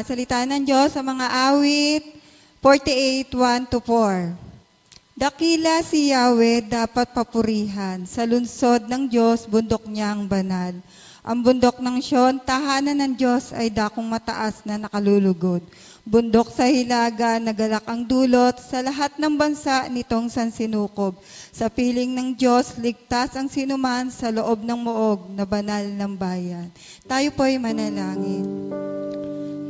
salita ng Diyos sa mga awit 48, 1-4. Dakila si Yahweh dapat papurihan, sa lunsod ng Diyos, bundok niyang banal. Ang bundok ng Sion, tahanan ng Diyos ay dakong mataas na nakalulugod. Bundok sa hilaga, nagalak ang dulot, sa lahat ng bansa nitong sansinukob. Sa piling ng Diyos, ligtas ang sinuman sa loob ng muog na banal ng bayan. Tayo po'y manalangin.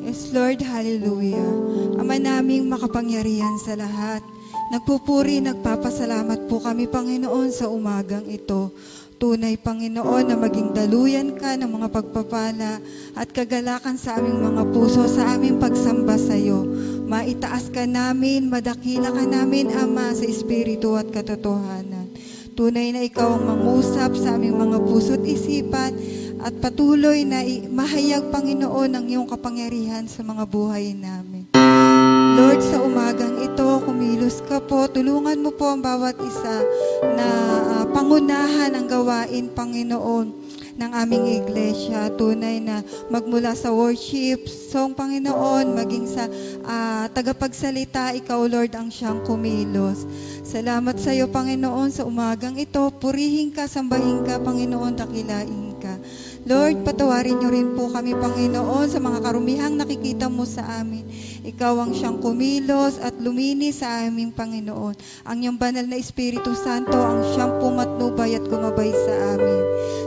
Yes, Lord, hallelujah. Ama naming makapangyarihan sa lahat. Nagpupuri, nagpapasalamat po kami, Panginoon, sa umagang ito. Tunay, Panginoon, na maging daluyan ka ng mga pagpapala at kagalakan sa aming mga puso, sa aming pagsamba sa iyo. Maitaas ka namin, madakila ka namin, Ama, sa espiritu at katotohanan. Tunay na ikaw ang mangusap sa aming mga puso at isipan at patuloy na mahayag, Panginoon, ang iyong kapangyarihan sa mga buhay namin. Lord, sa umagang ito, kumilos ka po. Tulungan mo po ang bawat isa na pangunahan ang gawain, Panginoon, ng aming iglesia. Tunay na magmula sa worship, song, Panginoon, maging sa tagapagsalita, ikaw, Lord, ang siyang kumilos. Salamat sa iyo, Panginoon, sa umagang ito. Purihin ka, sambahin ka, Panginoon, dakilain ka. Lord, patawarin niyo rin po kami, Panginoon, sa mga karumihang nakikita mo sa amin. Ikaw ang siyang kumilos at luminis sa aming Panginoon. Ang iyong banal na Espiritu Santo ang siyang pumatnubay at gumabay sa amin.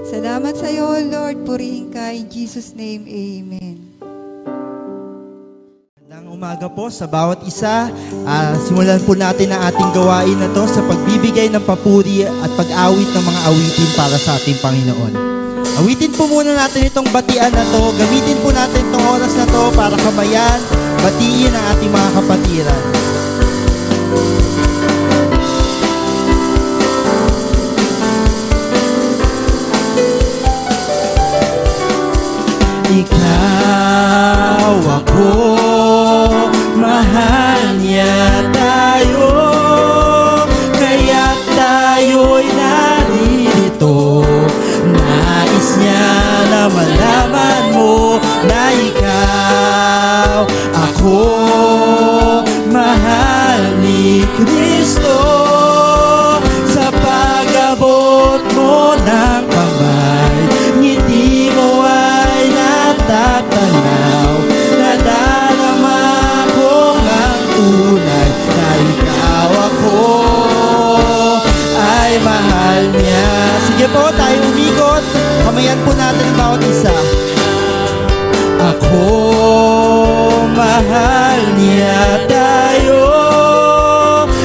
Salamat sa iyo, Lord. Purihin ka. In Jesus' name, Amen. Magandang umaga po sa bawat isa. Simulan po natin ang ating gawain na to sa pagbibigay ng papuri at pag-awit ng mga awitin para sa ating Panginoon. Awitin po muna natin itong batian na to. Gamitin po natin itong oras na to para kabayan, batiin ang ating mga kapatiran. Ikaw, ako, mahal niya tayo, kaya tayo'y naririto. Nais niya na malaman mo na ikaw, ako, mahal ni Kristo. Sa pag-abot mo ng kamay, ngiti mo ay natatanaw. Nadarama ko ang tunay na ikaw, ako, ay mahal niya. Sige po, tayo umikot. Kamayan po natin ang bawat isa. Ako, mahal niya tayo,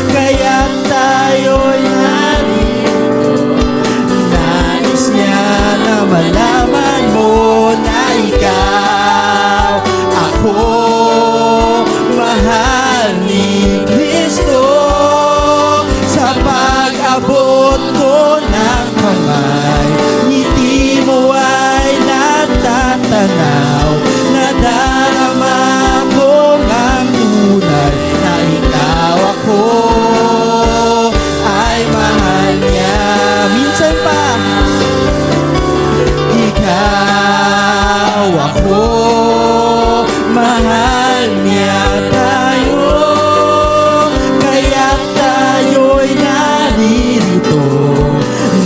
kaya tayo'y narito. Nais niya na malaman mo na ikaw, ako, mahal ni Kristo. Sa pag-abot ko ng kamay, ngiti mo ay natatanaw. Nadarama ko ang tunay na ikaw, ako, ay mahal niya. Minsan pa, ikaw, ako, mahal niya tayo, kaya tayo'y naririto.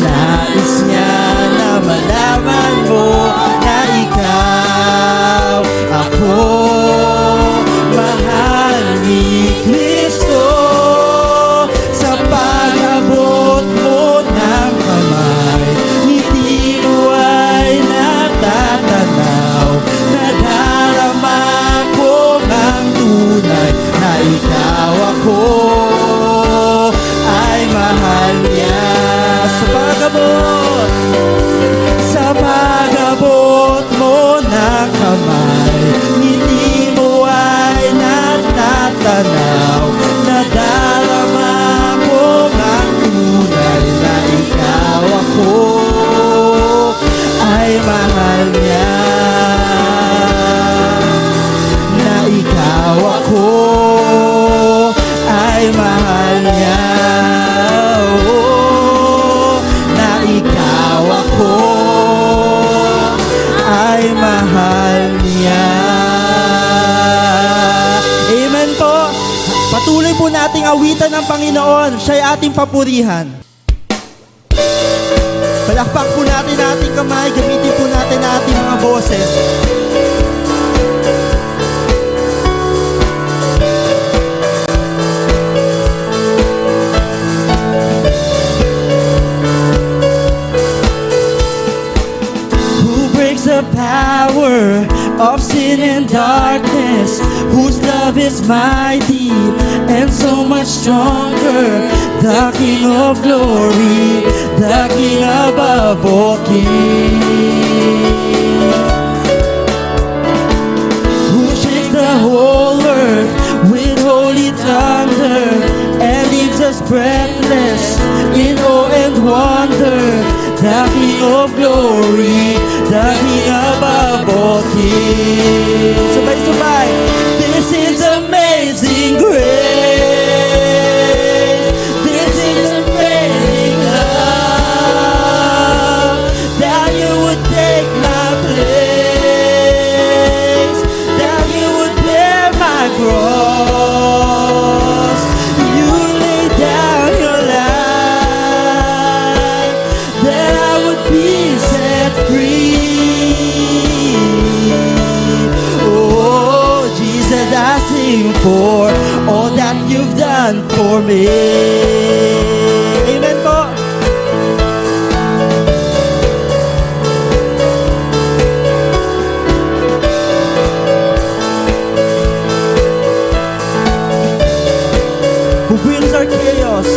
Nais niya na malaman mo na ikaw, ako, mahal ni Kristo. Sa pag-abot mo ng kamay, ngiti mo ay natatanaw. Nadarama ko ang tunay na ikaw, ako, ay mahal niya. Sa pag-abot mo ng kamay, ngiti mo ay natatanaw. Nadarama ko ang tunay na ikaw, ako, ay mahal niya. Na ikaw, ako, ay mahal niya. Na ikaw, awitan ng Panginoon. Siya'y ating papurihan. Palakpak po natin ang ating kamay. Gamitin po natin ang ating mga boses. The power of sin and darkness, whose love is mighty and so much stronger. The King of glory, the King above all kings, who shakes the whole earth with holy thunder and leaves us breathless in awe and wonder. The King of glory, the King above all kings. Sabay-sabay. This is amazing grace. This is amazing love. That you would take my place. That you would bear my cross. You laid down your life, that I would be set free. Oh, Jesus, I sing for all that you've done for me. Amen po. Who brings our chaos?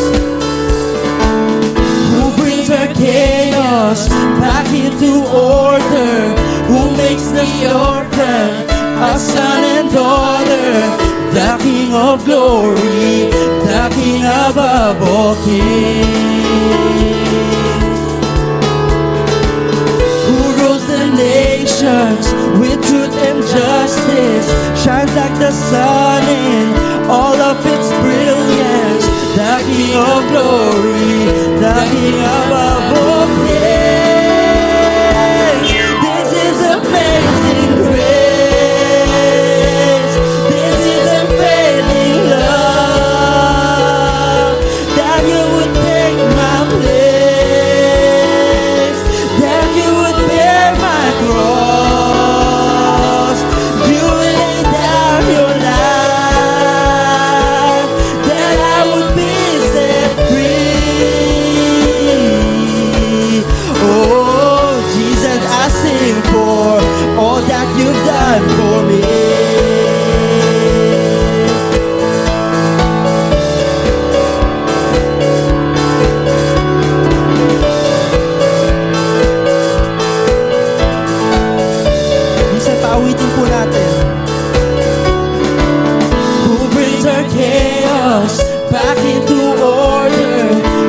Who brings our chaos back into order? Who makes the orphan a son and daughter? The King of glory, the King above all kings, who rules the nations with truth and justice, shines like the sun in all of its brilliance. The King of glory, the King above all kings. This is amazing grace. This is unfailing love. That you would take my place. That you would bear my cross. You laid down your life, that I would be set free. Oh, Jesus, I sing for all that you've done for me. Minsan paawitin po natin. Who brings our chaos back into order?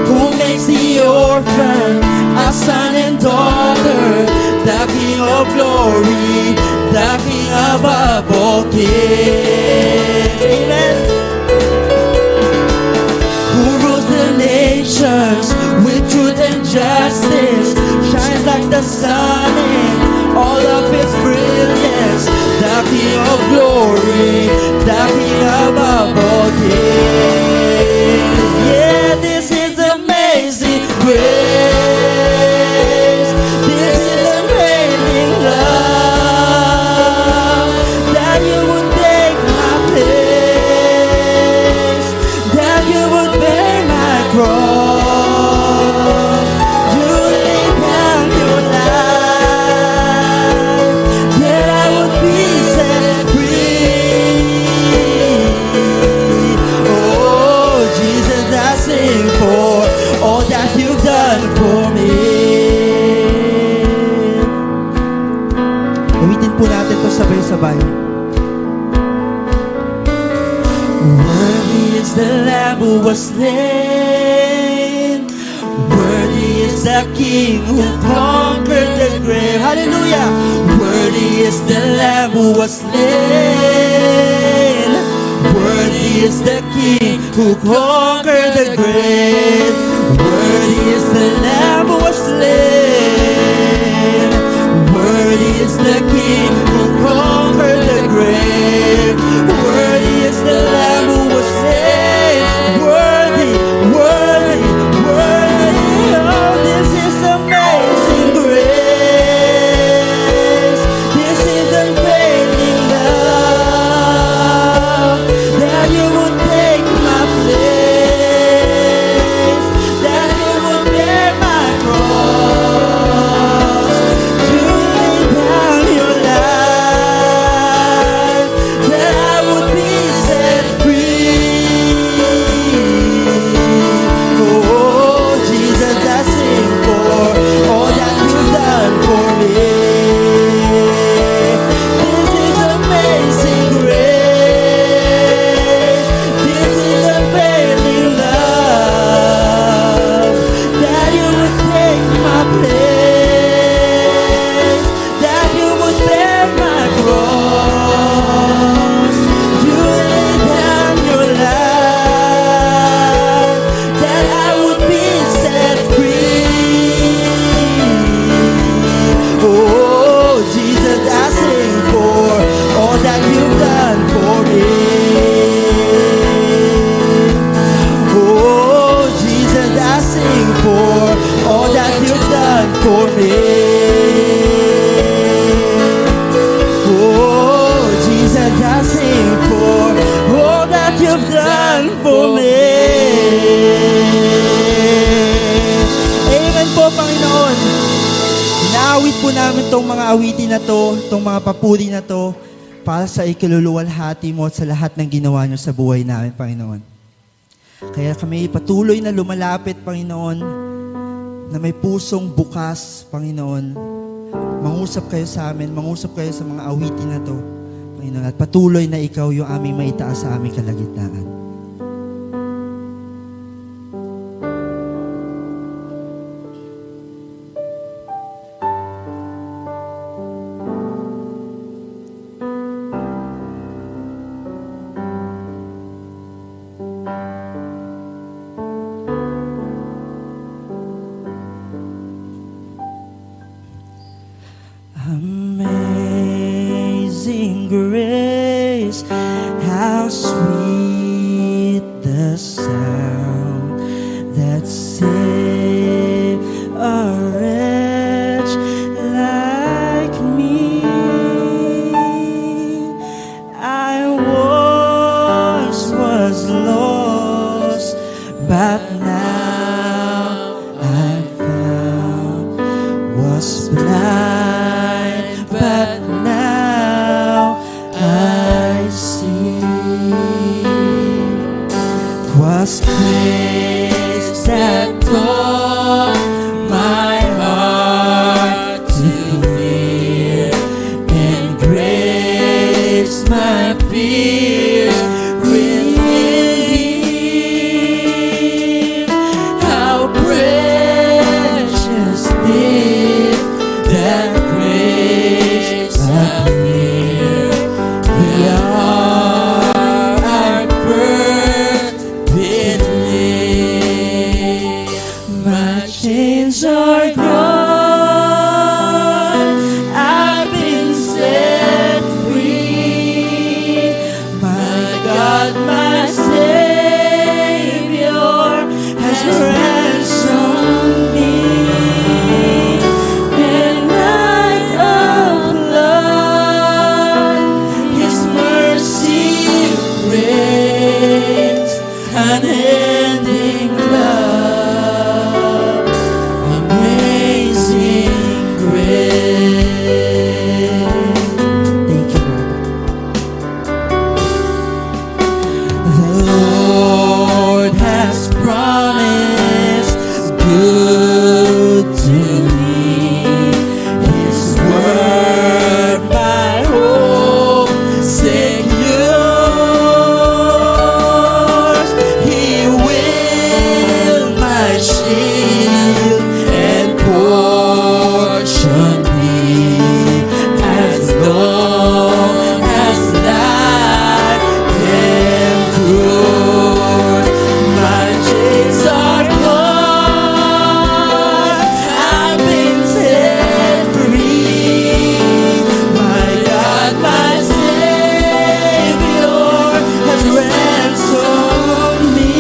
Who makes the orphan a son and daughter? The King of glory, the King above all kings. Amen. Who rules the nations with truth and justice, shines like the sun in all of its brilliance. The King of glory, the King above all kings. Yeah, this is amazing grace. This is amazing love. That you would take my place. That you would bear my cross. You laid down your life, that I would be set free. Oh, Jesus, I sing for all that you've done for me. Uwitin po natin to sabay-sabay. Worthy is the Lamb who was slain. Worthy is the King who conquered the grave. Hallelujah! Worthy is the Lamb who was slain. Worthy is the King who conquered the grave. Worthy is the Lamb who was slain. Worthy is the King who conquered the grave. Worthy is the Lamb who was slain. namin tong mga awitin na to, tong mga papuri na to, para sa ikaluluwalhati mo at sa lahat ng ginawa niyo sa buhay namin, Panginoon. Kaya kami patuloy na lumalapit, Panginoon, na may pusong bukas, Panginoon. Mangusap kayo sa amin, mangusap kayo sa mga awitin na to, Panginoon. At patuloy na ikaw yung aming maitaas sa aming kalagitnaan. Amazing grace, how sweet the sound that saved a wretch like me. I once was lost, but now I'm found. Was blind, but now I see. 'Twas grace that taught my heart to fear, and grace my fears relieved. How precious did that grace appear the hour I first believed. My chains are gone, I've been set free. My God, my Savior has ransomed me. And night of blood, His mercy reigns, unending love, amazing grace. Thank you, Lord. The Lord has promised good to me. His word my hope secures. He will my shield and portion be, as long as life endures. My chains are gone, I've been set free. My God, my Savior has ransomed me.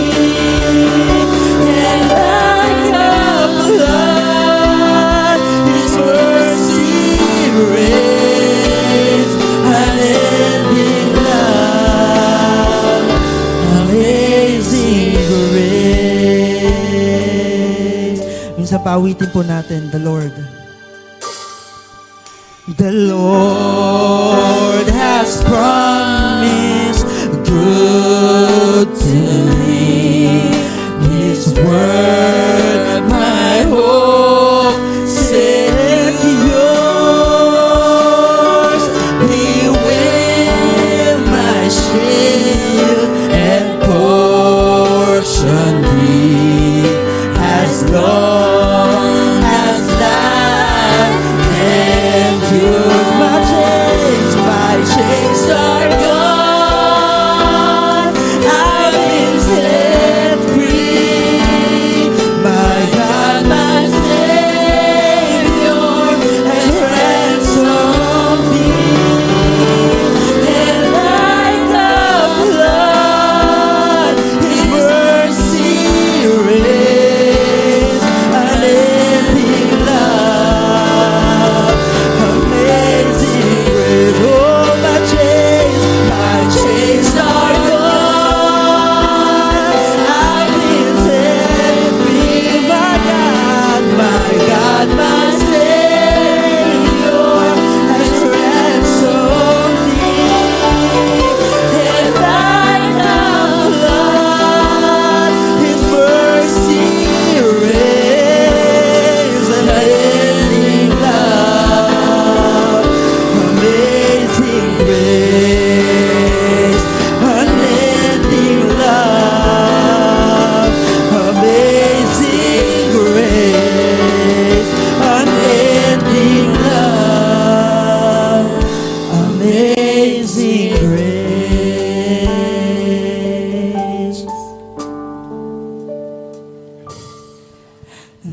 And like a flood, His mercy reigns, unending love, amazing grace. Minsan paawitin po natin, the Lord. The Lord has promised good to me. His word my hope secures. He will my shield and portion be, as long as life endures. My chains are gone, I've been set free. My God, my Savior has ransomed me. And like a flood, His mercy reigns,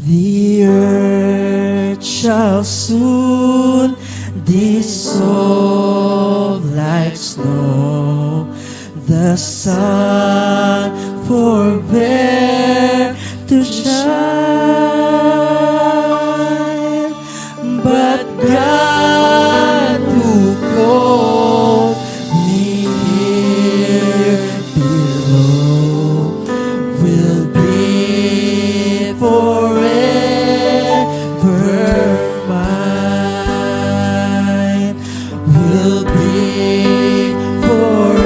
The earth shall soon dissolve like snow. The sun forbear to shine, but God who called me here below will be forever mine, will be forever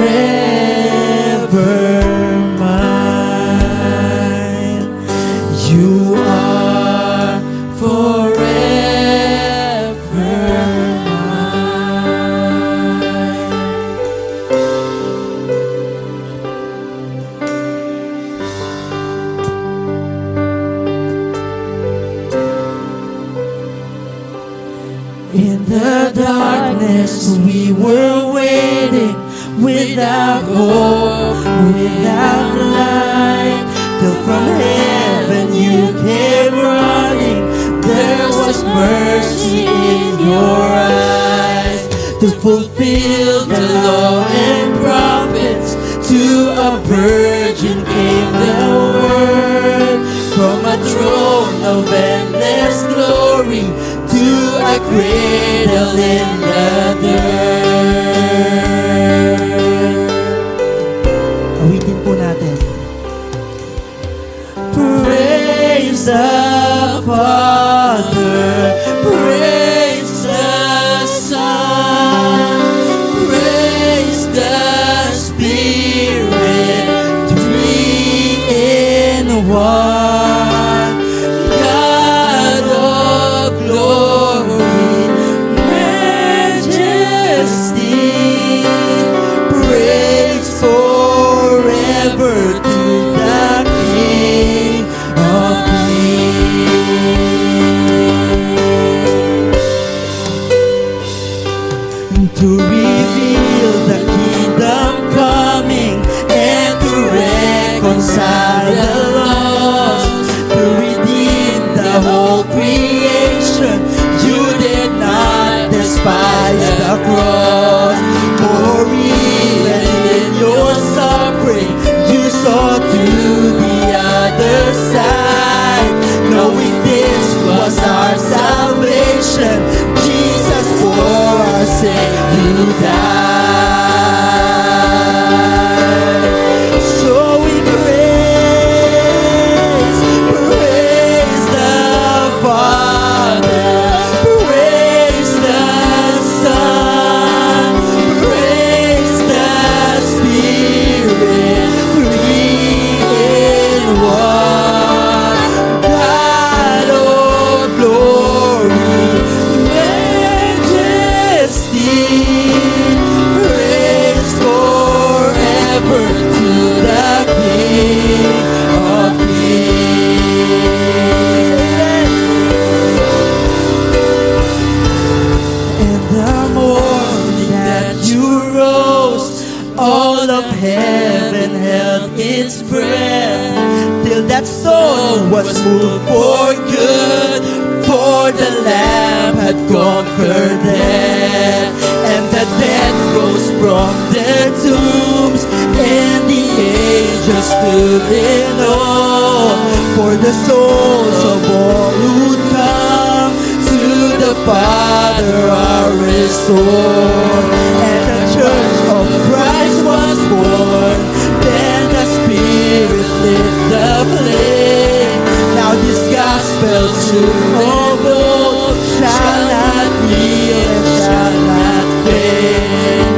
mine. You are forever mine. In the darkness we were waiting, without hope, without light, till from heaven you came running. There was mercy in your eyes to fulfill the law and prophets. To a virgin came the word, from a throne of endless glory to a cradle in the dirt. Awitin po natin. Praise the Father, praise the Son, praise the Spirit, three in one. God of glory, majesty, praise forever to the King of Kings. To reveal the kingdom coming and to reconcile the lost, to redeem the whole creation. You did not despise the cross, for even in your suffering you saw to the other side, knowing this was our salvation. Jesus, for our sake you died. So we praise the Father, praise the Son, praise the Spirit, three in one. God of glory, majesty, praise forever to the King of Kings. In the morning that you rose, all of heaven held its breath, till that soul was moved for good, for the Lamb had conquered death, and the dead rose from their tombs, and the angels stood in awe, for the souls of all who come to the Father are restored, and the church of Christ was born. Then the Spirit lit the flame. Now this gospel truth of old shall not kneel and shall not fade.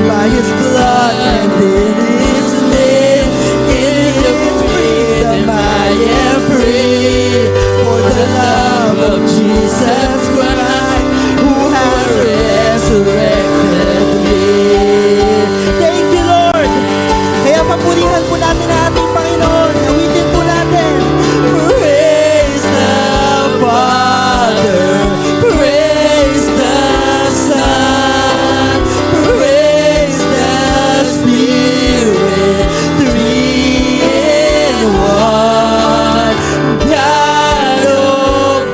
By His blood and in His name, in His freedom I am free. For the love of Jesus Christ, who has resurrected me. Thank you, Lord. Kaya papurihan po natin ang ating Panginoon. Awitin po natin. Praise the Father, praise the Son, praise the Spirit, three in one. God of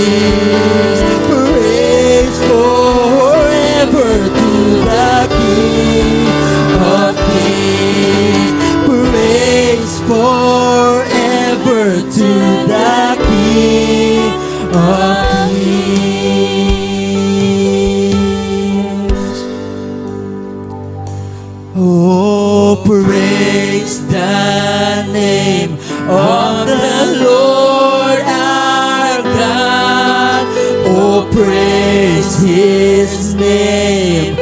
kings. Praise forever to the King of kings. Praise forever to the King of kings. Oh, praise the name of the Lord our God. Oh, praise His name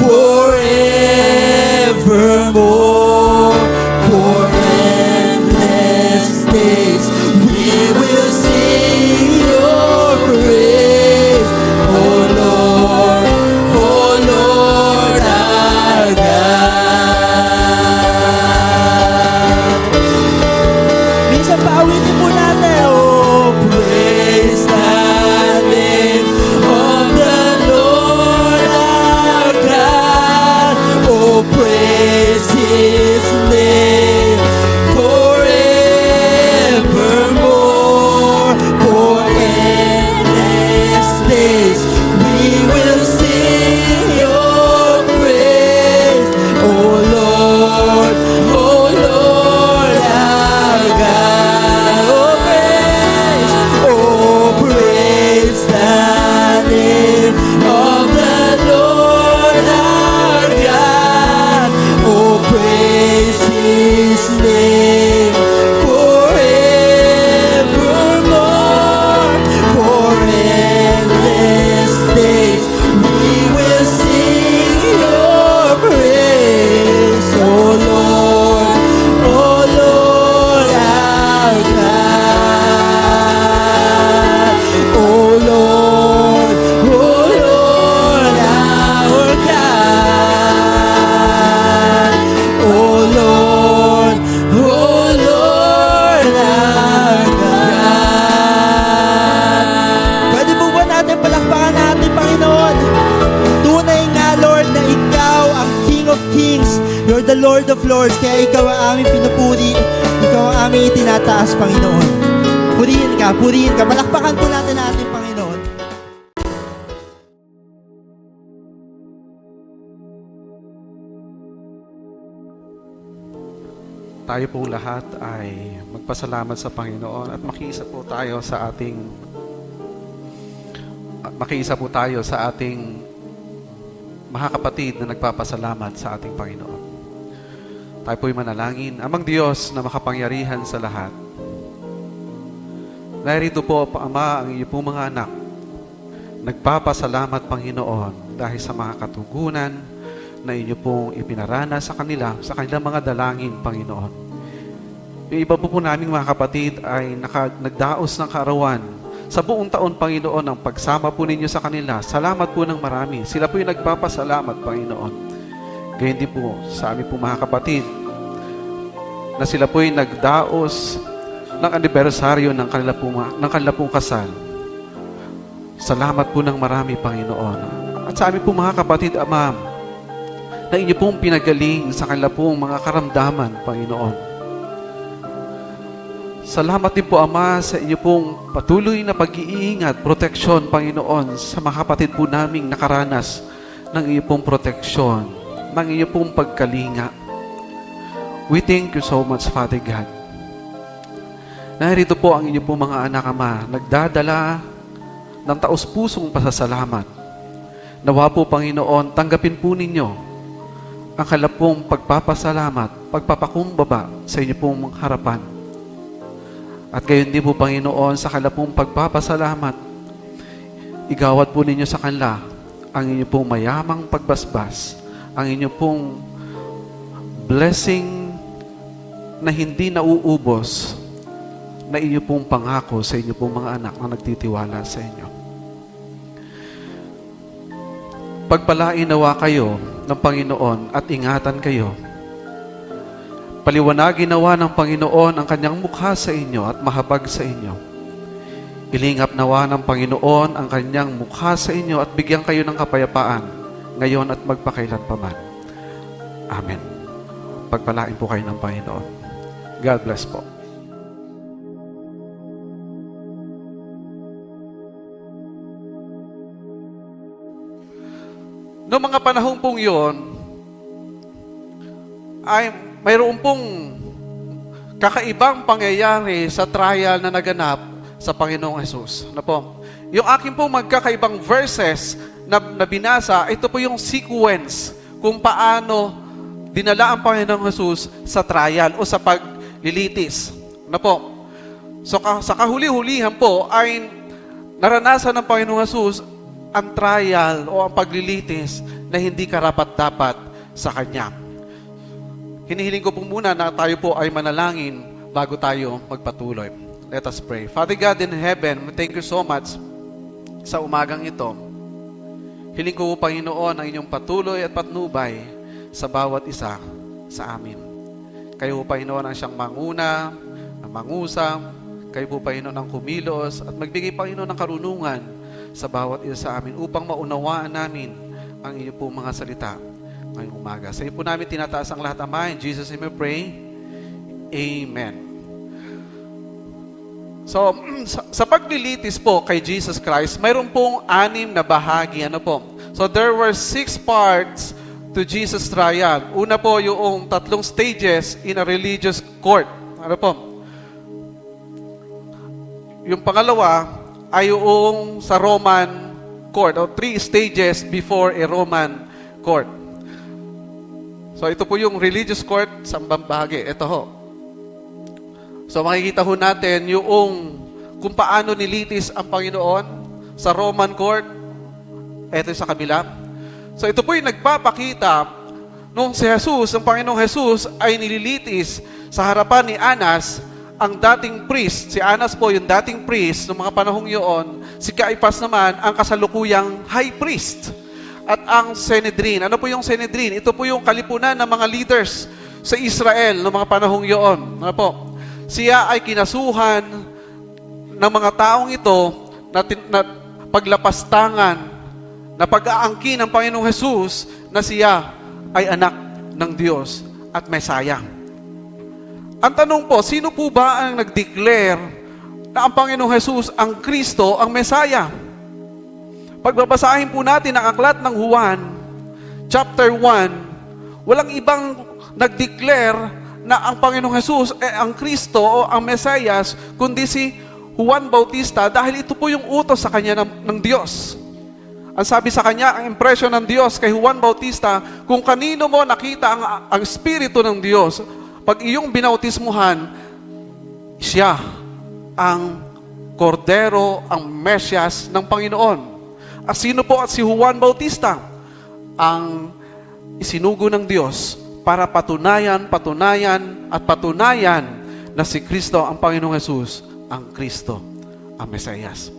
forevermore. For endless days we will sing your praise. Oh Lord our God. Minsan paawitin po natin. Oh, praise the name of the Lord our God. Oh, praise His name forevermore. For endless days we will sing your praise. Oh Lord our God. Oh, praise the name of the Lord our God. Oh, praise His name forevermore. For endless days we will sing your praise. Oh Lord our God. Oh Lord our God. Oh Lord our God. Pwede po ba natin palakpakan natin, Panginoon? Tunay nga, Lord, na Ikaw ang King of Kings. You're the Lord of Lords. Kaya Ikaw ang aming pinupuri. Ikaw ang aming itinataas, Panginoon. Purihin ka, purihin ka. Palakpakan po natin natin, Panginoon. Tayo pong lahat ay magpasalamat sa Panginoon at makiisa po tayo sa ating mga kapatid na nagpapasalamat sa ating Panginoon. Tayo po'y manalangin. Amang Diyos na makapangyarihan sa lahat, narito po, Ama, ang iyo pong mga anak. Nagpapasalamat, Panginoon, dahil sa mga katugunan na inyo pong ipinarana sa kanilang mga dalangin, Panginoon. Yung iba po naming mga kapatid ay nagdaos ng kaarawan sa buong taon, Panginoon, ang pagsama po ninyo sa kanila. Salamat po ng marami. Sila po yung nagpapasalamat, Panginoon. Gayon din po sa aming po mga kapatid na sila po yung nagdaos ng anibersaryo ng kanila pong kasal. Salamat po ng marami, Panginoon. At sa aming po mga kapatid, Ama, na inyo pong pinagaling sa kanila pong mga karamdaman, Panginoon. Salamat din po, Ama, sa inyo pong patuloy na pag-iingat, proteksyon, Panginoon, sa mga kapatid po naming nakaranas ng iyo pong proteksyon, ng iyo pong pagkalinga. We thank you so much, Father God. Narito po ang inyo pong mga anak, Ama, nagdadala ng taos-pusong pasasalamat. Nawa po, Panginoon, tanggapin po ninyo ang kalapong pagpapasalamat, pagpapakumbaba sa inyo pong harapan. At gayon din po, Panginoon, sa kalapong pagpapasalamat, igawad po ninyo sa kanila ang inyo pong mayamang pagbasbas, ang inyo pong blessing na hindi nauubos, na inyo pong pangako sa inyo pong mga anak na nagtitiwala sa inyo. Pagpalain nawa kayo ng Panginoon at ingatan kayo. Paliwanagin nawa ng Panginoon ang kanyang mukha sa inyo at mahabag sa inyo. Ilingap nawa ng Panginoon ang kanyang mukha sa inyo at bigyan kayo ng kapayapaan ngayon at magpakailanpaman. Amen. Pagpalain po kayo ng Panginoon. God bless po. noong mga panahon pong yon, ay mayroon pong kakaibang pangyayari sa trial na naganap sa Panginoong Hesus. Ano po? Yung akin pong magkakaibang verses na binasa, ito po yung sequence kung paano dinala ang Panginoong Hesus sa trial o sa paglilitis. Ano po? So sa kahuli-hulihan po ay naranasan ng Panginoong Hesus ang trial o ang paglilitis na hindi karapat-dapat sa Kanya. Hinihiling ko po muna na tayo po ay manalangin bago tayo magpatuloy. Let us pray. Father God in heaven, we thank you so much sa umagang ito. Hiling ko po, Panginoon, ang inyong patuloy at patnubay sa bawat isa sa amin. Kayo po, Panginoon, ang siyang manguna, ang mangusap. Kayo po, Panginoon, ang kumilos at magbigay, Panginoon, ng karunungan sa bawat isa sa amin upang maunawaan namin ang inyong po mga salita ngayong umaga. Sa iyo po namin tinataas ang lahat, Ama. In Jesus' name we pray. Amen. So, sa paglilitis po kay Jesus Christ, mayroon pong 6 na bahagi. Ano po? So, there were 6 parts to Jesus' trial. Una po, yung 3 stages in a religious court. Ano po? Yung pangalawa ay yung sa Roman court, o 3 stages before a Roman court. So, ito po yung religious court sa bahagi. Ito ho. So, makikita ho natin yung kung paano nilitis ang Panginoon sa Roman court. Ito sa kabila. So, ito po yung nagpapakita nung si Jesus, ang Panginoong Jesus, ay nililitis sa harapan ni Anas, ang dating priest. Si Anas po yung dating priest noong mga panahong yun. Si Caiaphas naman, ang kasalukuyang high priest. At ang Sanhedrin. Ano po yung Sanhedrin? Ito po yung kalipunan ng mga leaders sa Israel noong mga panahong yun. Ano po? Siya ay kinasuhan ng mga taong ito na paglapastangan, na pag-aangkin ng Panginoong Jesus na siya ay anak ng Diyos at Mesaya. Ang tanong po, sino po ba ang nag-declare na ang Panginoong Jesus ang Kristo, ang Mesaya? Pagbabasahin po natin ang aklat ng Juan, chapter 1, walang ibang nag-declare na ang Panginoong Jesus ay ang Kristo o ang Mesayas, kundi si Juan Bautista, dahil ito po yung utos sa kanya ng Diyos. Ang sabi sa kanya, ang impression ng Diyos kay Juan Bautista, kung kanino mo nakita ang Espiritu ng Diyos, pag iyong binautismuhan, siya ang Kordero, ang Mesyas ng Panginoon. At sino po at si Juan Bautista? Ang isinugo ng Diyos para patunayan na si Kristo, ang Panginoong Jesus, ang Kristo, ang Mesayas.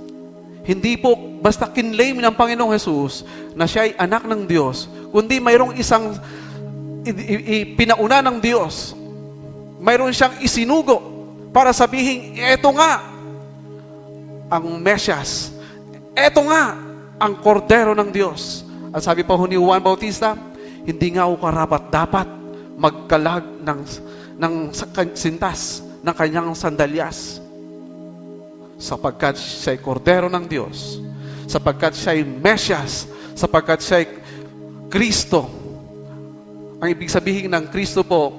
Hindi po basta kinlaim ng Panginoong Jesus na siya ay anak ng Diyos, kundi mayroong isang pinauna ng Diyos. Mayroon siyang isinugo para sabihin, eto nga ang Mesyas. Eto nga ang Kordero ng Diyos. At sabi pa ni Juan Bautista, hindi nga ako karapat-dapat magkalag ng sintas ng kanyang sandalyas. Sapagkat siya ay Kordero ng Diyos. Sapagkat siya ay Mesyas. Sapagkat siya ay Kristo. Ang ibig sabihin ng Kristo po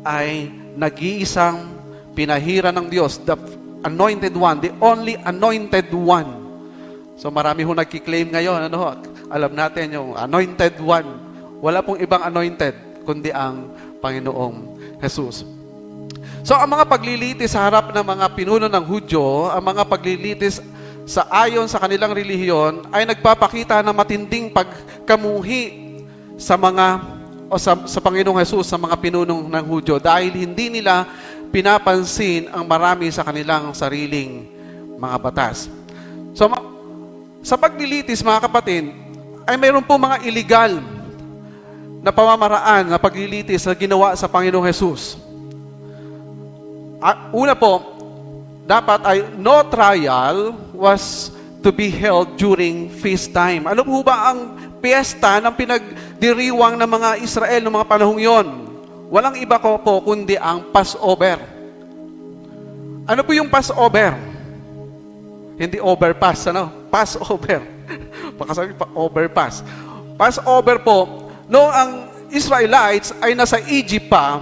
ay nag-iisang pinahira ng Diyos, the anointed one, the only anointed one. So marami ho nagkiklaim ngayon, alam natin yung anointed one. Wala pong ibang anointed, kundi ang Panginoong Jesus. So ang mga paglilitis sa harap ng mga pinuno ng Hudyo, ang mga paglilitis sa ayon sa kanilang relihiyon, ay nagpapakita ng matinding pagkamuhi sa mga o sa Panginoong Jesus, sa mga pinunong ng Hudyo, dahil hindi nila pinapansin ang marami sa kanilang sariling mga batas. So, sa paglilitis, mga kapatid, ay mayroon po mga illegal na pamamaraan na paglilitis na ginawa sa Panginoong Jesus. Una po, dapat ay no trial was to be held during feast time. Alam mo ba ang piyesta ng pinagdiriwang ng mga Israel ng mga panahong yon? Walang iba ko po kundi ang Passover. Ano po yung Passover? Hindi overpass, Passover. Baka sabi pa, overpass. Passover po, noong ang Israelites ay nasa Egypt pa,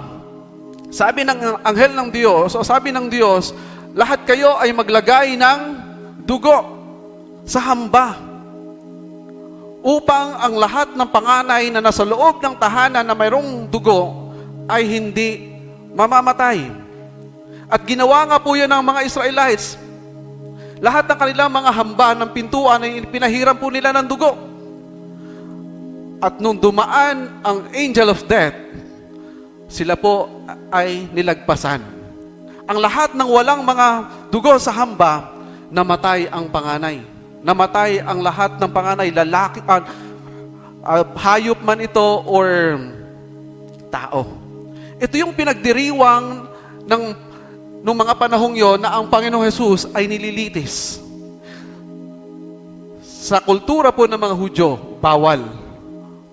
sabi ng anghel ng Diyos, o sabi ng Diyos, lahat kayo ay maglagay ng dugo sa hamba upang ang lahat ng panganay na nasa loob ng tahanan na mayroong dugo ay hindi mamamatay. At ginawa nga po yan ng mga Israelites. Lahat ng kanilang mga hamba ng pintuan ay pinahiram po nila ng dugo. At nung dumaan ang angel of death, sila po ay nilagpasan. Ang lahat ng walang mga dugo sa hamba, namatay ang panganay. Namatay ang lahat ng panganay, lalaki, hayop man ito or tao. Ito yung pinagdiriwang nung mga panahong yon na ang Panginoong Hesus ay nililitis. Sa kultura po ng mga Hudyo, bawal.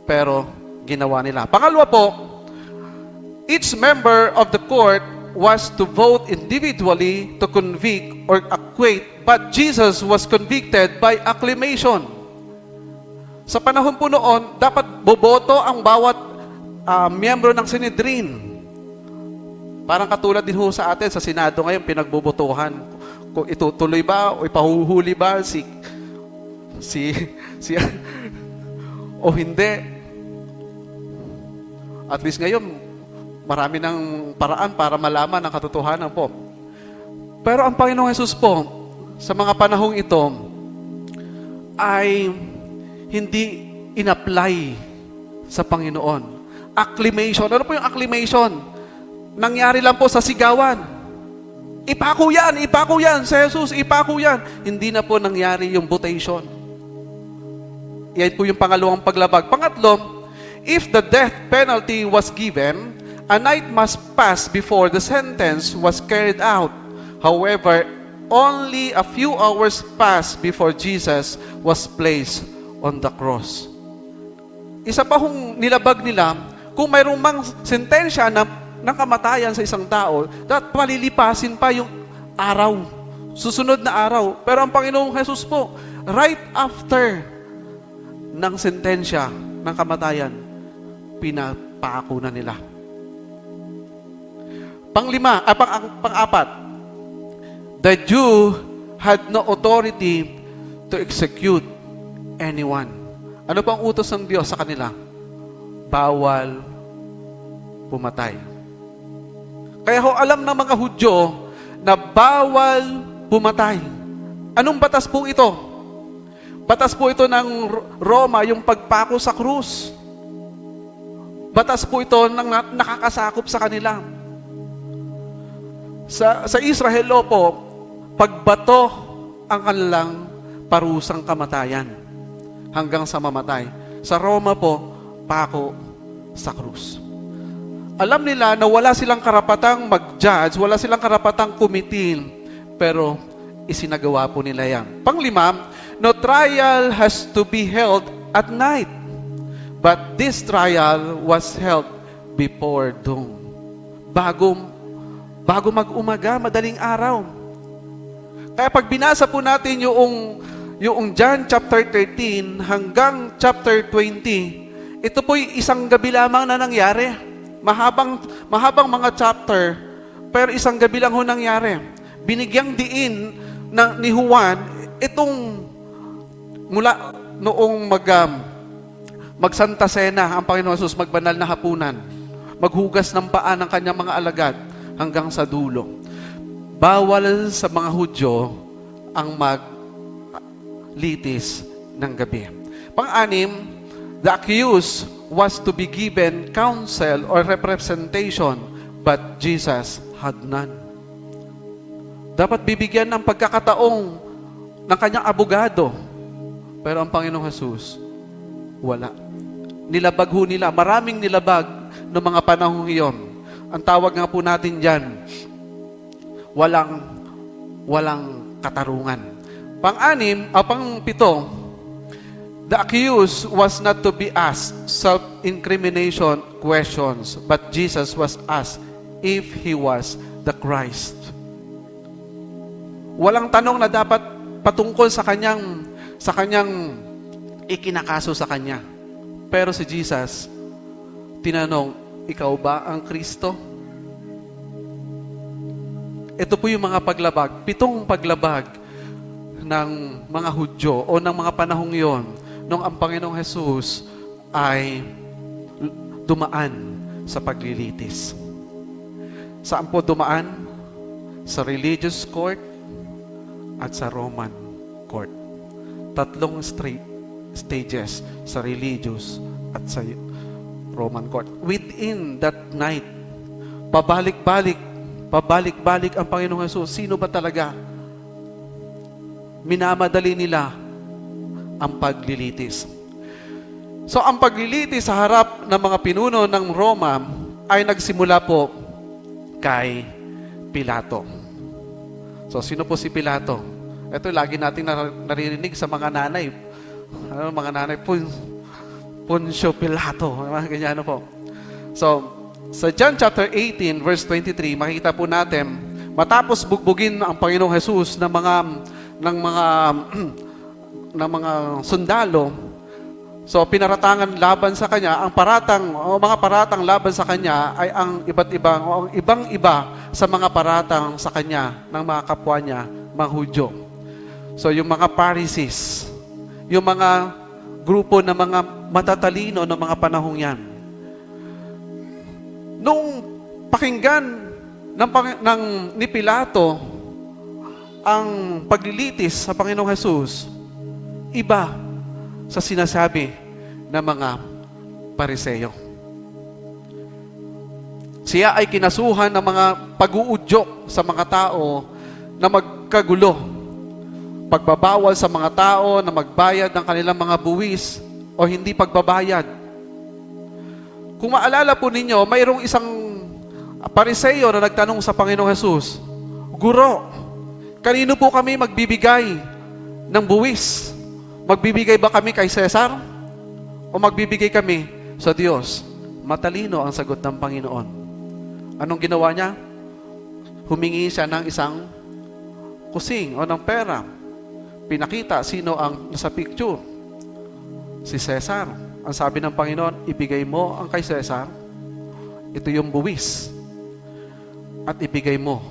Pero ginawa nila. Pangalawa po, each member of the court was to vote individually to convict or acquit, but Jesus was convicted by acclamation. Sa panahon po noon, dapat boboto ang bawat miyembro ng Sanhedrin. Parang katulad din ho sa atin, sa Senado ngayon, pinagbobotohan. Kung itutuloy ba o ipahuhuli ba si o hindi. At least ngayon, marami ng paraan para malaman ang katotohanan po. Pero ang Panginoong Hesus po, sa mga panahong ito, ay hindi in-apply sa Panginoon. Acclamation. Ano po yung acclamation? Nangyari lang po sa sigawan. Ipako yan, sa Jesus, ipako yan. Hindi na po nangyari yung votation. Yan po yung pangalawang paglabag. Pangatlo, if the death penalty was given, a night must pass before the sentence was carried out. However, only a few hours passed before Jesus was placed on the cross. Isa pa hong nilabag nila, kung mayroong mang sentensya ng kamatayan sa isang tao, dapat palilipasin pa yung araw, susunod na araw. Pero ang Panginoong Hesus po, right after ng sentensya ng kamatayan, pinapako na nila. Pang-apat, the Jew had no authority to execute anyone. Ano pang utos ng Diyos sa kanila? Bawal pumatay. Kaya ho, alam ng mga Hudyo na bawal pumatay. Anong batas po ito? Batas po ito ng Roma, yung pagpako sa krus. Batas po ito ng nakakasakop sa kanila. Sa Israel law po, pagbato ang kanilang parusang kamatayan hanggang sa mamatay. Sa Roma po, pako sa krus. Alam nila na wala silang karapatang mag-judge, wala silang karapatang kumitil, pero isinagawa po nila yan. Panglima, no trial has to be held at night, but this trial was held before dawn. Bago mag-umaga, madaling araw. Kaya pag binasa po natin yung John chapter 13 hanggang chapter 20, ito po'y isang gabi lamang na nangyari. Mahabang mga chapter, pero isang gabi lang ho nangyari. Binigyang diin ni Juan itong mula noong mag Santa Cena ang Panginoon Jesus, magbanal na hapunan, maghugas ng paa ng kanyang mga alagad hanggang sa dulo. Bawal sa mga Hudyo ang maglitis ng gabi. Pang-anim, the accused was to be given counsel or representation, but Jesus had none. Dapat bibigyan ng pagkakataong ng kanyang abogado. Pero ang Panginoong Jesus, wala. Nilabag ho nila. Maraming nilabag ng mga panahong iyon. Ang tawag nga po natin dyan, walang katarungan. Pang-pito, the accused was not to be asked self-incrimination questions, but Jesus was asked if he was the Christ. Walang tanong na dapat patungkol sa kanyang ikinakaso sa kanya. Pero si Jesus, tinanong, ikaw ba ang Kristo? Ito po yung mga paglabag, 7 paglabag ng mga Hudyo o ng mga panahong yon nung ang Panginoong Jesus ay dumaan sa paglilitis. Saan po dumaan? Sa religious court at sa Roman court. 3 stages sa religious at sa Roman court. Within that night, pabalik-balik ang Panginoong Jesus. Sino ba talaga? Minamadali nila ang paglilitis. So, ang paglilitis sa harap ng mga pinuno ng Roma ay nagsimula po kay Pilato. So, sino po si Pilato? Ito, lagi nating naririnig sa mga nanay. Mga nanay, Poncio Pilato. Mga ganyan po. So, sa John chapter 18, verse 23, makikita po natin, matapos bugbugin ang Panginoong Jesus ng mga sundalo, so pinaratangan laban sa kanya, mga paratang laban sa kanya ay ang ibang-iba sa mga paratang sa kanya ng mga kapwa niya, mga Hudyo. So yung mga Pharisees, yung mga grupo ng mga matatalino ng mga panahong yan. Nung pakinggan ni Pilato ang paglilitis sa Panginoong Jesus, iba sa sinasabi ng mga Pariseo. Siya ay kinasuhan ng mga pag-uudyok sa mga tao na magkagulo, pagbabawal sa mga tao na magbayad ng kanilang mga buwis o hindi pagbabayad. Kung maalala po ninyo, mayroong isang Pariseo na nagtanong sa Panginoong Jesus, Guro, kanino po kami magbibigay ng buwis? Magbibigay ba kami kay Cesar? O magbibigay kami sa Diyos? Matalino ang sagot ng Panginoon. Anong ginawa niya? Humingi siya ng isang kusing o ng pera. Pinakita sino ang nasa picture. Si Cesar. Ang sabi ng Panginoon, ibigay mo ang kay Cesar. Ito yung buwis. At ibigay mo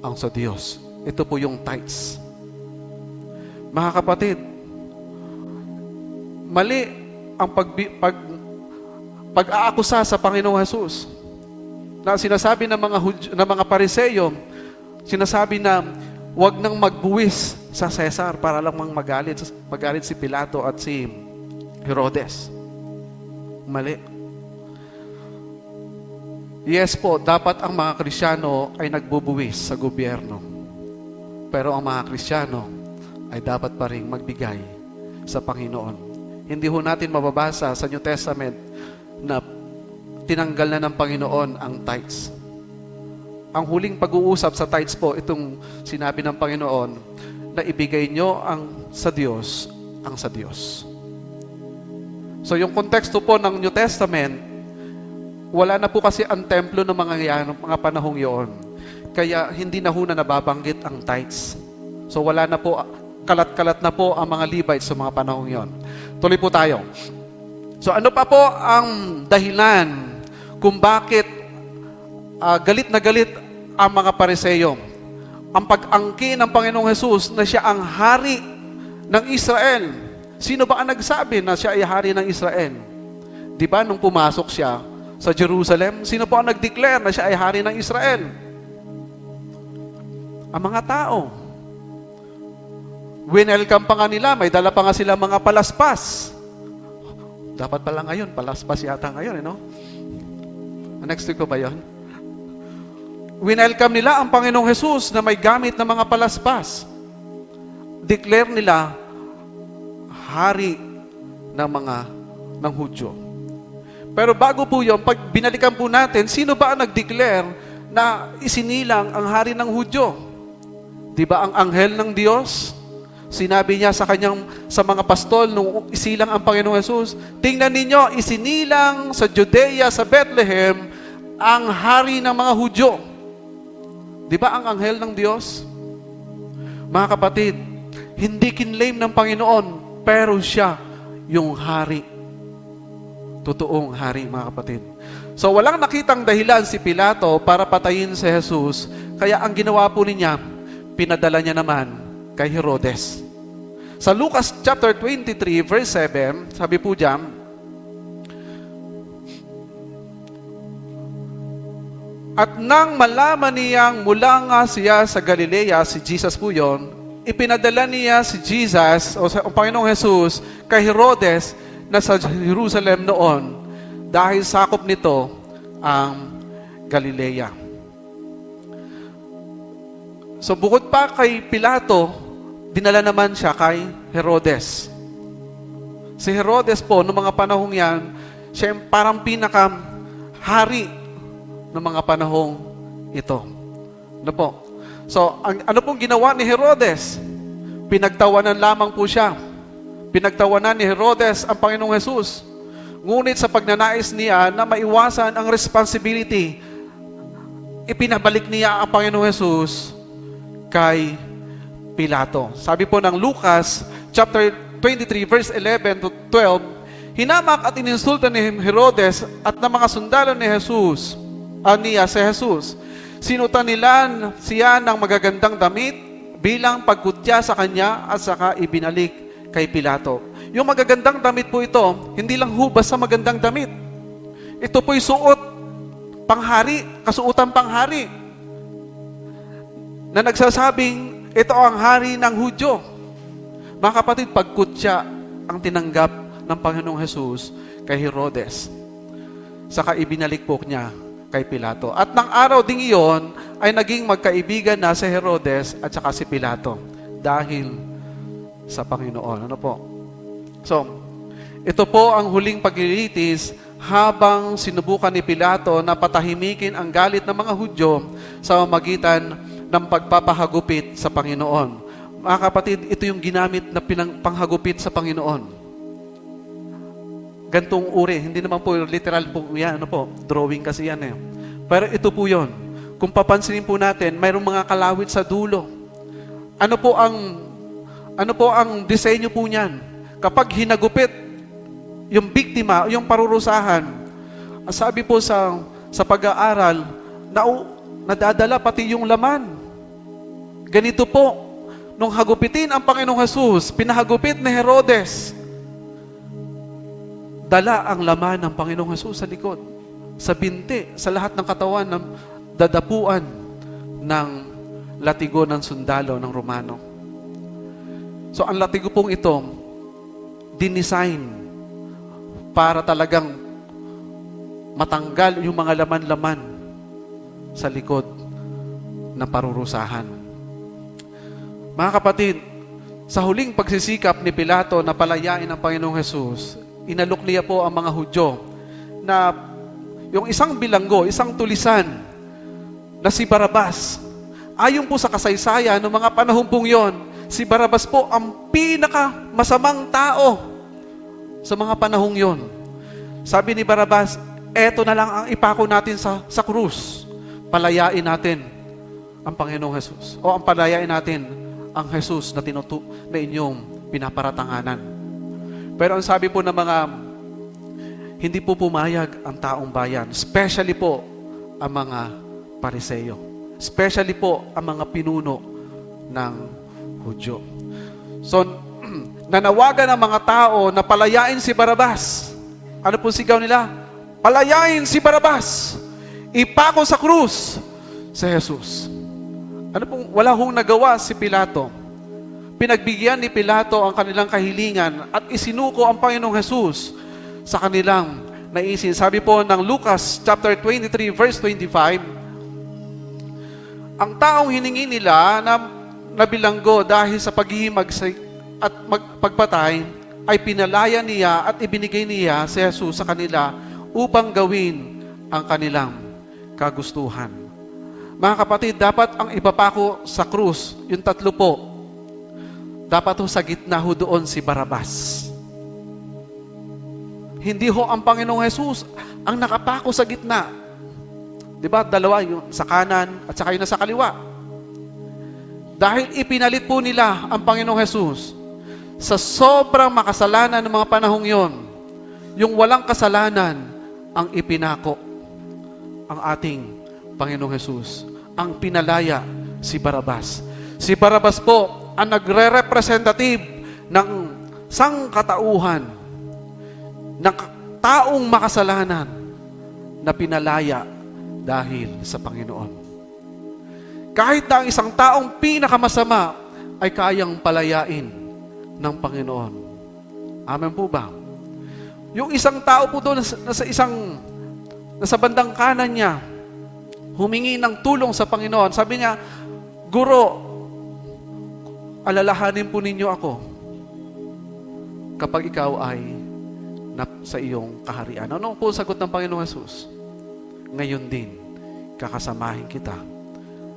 ang sa Diyos. Ito po yung tithes. Mga kapatid, mali ang pag-aakusa sa Panginoong Jesus. Na sinasabi ng mga Pariseo, sinasabi na wag nang magbuwis sa Cesar para lang magalit si Pilato at si Herodes. Mali. Yes po, dapat ang mga Kristiyano ay nagbubuwis sa gobyerno. Pero ang mga Kristiyano ay dapat pa rin magbigay sa Panginoon. Hindi ho natin mababasa sa New Testament na tinanggal na ng Panginoon ang tithes. Ang huling pag-uusap sa tithes po, itong sinabi ng Panginoon na ibigay nyo ang sa Diyos. So yung konteksto po ng New Testament, wala na po kasi ang templo ng mga panahong iyon. Kaya hindi na ho na nababanggit ang tithes. So wala na po, kalat-kalat na po ang mga Levites sa mga panahong iyon. Tuloy po tayo. So ano pa po ang dahilan kung bakit galit na galit ang mga Pariseo? Ang pag-angkin ng Panginoong Jesus na siya ang hari ng Israel. Sino ba ang nagsabi na siya ay hari ng Israel? Di ba nung pumasok siya sa Jerusalem, sino po ang nag-declare na siya ay hari ng Israel? Ang mga tao. Winelcome pa nga nila, may dala pa nga sila mga palaspas. Dapat pala ngayon, palaspas yata ngayon, no? Next week ko ba yun? Winelcome nila ang Panginoong Jesus na may gamit ng mga palaspas. Declare nila hari ng Hudyo. Pero bago po yun, pag binalikan po natin, sino ba ang nag-declare na isinilang ang hari ng Hudyo? Di ba ang anghel ng Diyos? Sinabi niya sa mga pastol nung isilang ang Panginoong Jesus, tingnan ninyo, isinilang sa Judea, sa Bethlehem, ang hari ng mga Hudyo. Di ba ang anghel ng Diyos? Mga kapatid, hindi kinlaim ng Panginoon, pero siya yung hari totoong hari, mga kapatid. So walang nakitang dahilan si Pilato para patayin si Jesus, kaya ang ginawa po niya, pinadala niya naman kay Herodes. Sa Lucas chapter 23 verse 7, sabi po diyan, at nang malaman niyang mula nga siya sa Galilea, si Jesus po yun, ipinadala niya si Jesus, o ang Panginoong Jesus, kay Herodes na sa Jerusalem noon, dahil sakop nito ang Galilea. So bukod pa kay Pilato, dinala naman siya kay Herodes. Si Herodes po, noong mga panahong yan, siya yung parang pinaka-hari ng mga panahong ito. Ano po? So, ano pong ginawa ni Herodes? Pinagtawanan lamang po siya. Pinagtawanan ni Herodes ang Panginoong Jesus. Ngunit sa pagnanais niya na maiwasan ang responsibility, ipinabalik niya ang Panginoong Jesus kay Pilato. Sabi po ng Lucas, chapter 23, verse 11 to 12, hinamak at ininsulta ni Herodes at ng mga sundalo ni Jesus, si Jesus. Sinutan nila siya ng magagandang damit bilang pagkutya sa kanya at saka ibinalik kay Pilato. Yung magagandang damit po ito, hindi lang hubas sa magandang damit. Ito po'y suot, panghari, kasuotan panghari, na nagsasabing, ito ang hari ng Hudyo. Mga kapatid, pagkutya ang tinanggap ng Panginoong Jesus kay Herodes. Saka ibinalik po niya kay Pilato. At ng araw ding iyon, ay naging magkaibigan na si Herodes at saka si Pilato dahil sa Panginoon. Ano po? So, ito po ang huling paglilitis habang sinubukan ni Pilato na patahimikin ang galit ng mga Hudyo sa magitan ng pagpapahagupit sa Panginoon. Mga kapatid, ito yung ginamit na panghagupit sa Panginoon. Gantong uri, hindi naman po literal po yan, ano po, drawing kasi yan eh. Pero ito po yon. Kung papansinin po natin, mayroong mga kalawit sa dulo. Ano po ang disenyo po niyan? Kapag hinagupit yung biktima, yung parurusahan, sabi po sa pag-aaral, nadadala pati yung laman. Ganito po, nung hagupitin ang Panginoong Jesus, pinahagupit ni Herodes, dala ang laman ng Panginoong Jesus sa likod, sa binti, sa lahat ng katawan ng dadapuan ng latigo ng sundalo ng Romano. So ang latigo pong ito, dinesign para talagang matanggal yung mga laman-laman sa likod ng parurusahan. Mga kapatid, sa huling pagsisikap ni Pilato na palayain ang Panginoong Jesus, inalok niya po ang mga Hudyo na yung isang bilanggo, isang tulisan na si Barabas. Ayon po sa kasaysayan ng mga panahon pong yon, si Barabas po ang pinakamasamang tao sa mga panahong yon. Sabi ni Barabas, eto na lang ang ipako natin sa krus. Palayain natin ang Panginoong Jesus. O ang palayain natin ang Jesus na inyong pinaparatanganan. Pero ang sabi po ng mga, hindi po pumayag ang taong bayan. Especially po ang mga Pariseo. Especially po ang mga pinuno ng Hudyo. So, nanawagan ang mga tao na palayain si Barabas. Ano po sigaw nila? Palayain si Barabas! Ipako sa krus si Jesus. Ano pong wala hong nagawa si Pilato? Pinagbigyan ni Pilato ang kanilang kahilingan at isinuko ang Panginoong Jesus sa kanilang naisin. Sabi po ng Lucas chapter 23 verse 25, ang taong hiningi nila na bilanggo dahil sa paghihimag at pagpatay ay pinalaya niya at ibinigay niya si Jesus sa kanila upang gawin ang kanilang kagustuhan. Mga kapatid, dapat ang ipapako sa krus, yung tatlo po, dapat ho sa gitna ho doon si Barabas. Hindi ho ang Panginoong Jesus ang nakapako sa gitna. Diba? Dalawa, yung sa kanan at saka yung nasa kaliwa. Dahil ipinalit po nila ang Panginoong Jesus sa sobrang makasalanan ng mga panahong yon, yung walang kasalanan ang ipinako ang ating Panginoong Hesus. Ang pinalaya si Barabas. Si Barabas po ang nagre-representative ng sangkatauhan ng taong makasalanan na pinalaya dahil sa Panginoon. Kahit na ang isang taong pinakamasama ay kayang palayain ng Panginoon. Amen po ba? Yung isang tao po doon nasa bandang kanan niya, humingi ng tulong sa Panginoon. Sabi niya, Guro, alalahanin po ninyo ako kapag ikaw ay sa iyong kaharian. Ano po sagot ng Panginoong Hesus? Ngayon din, kakasamahin kita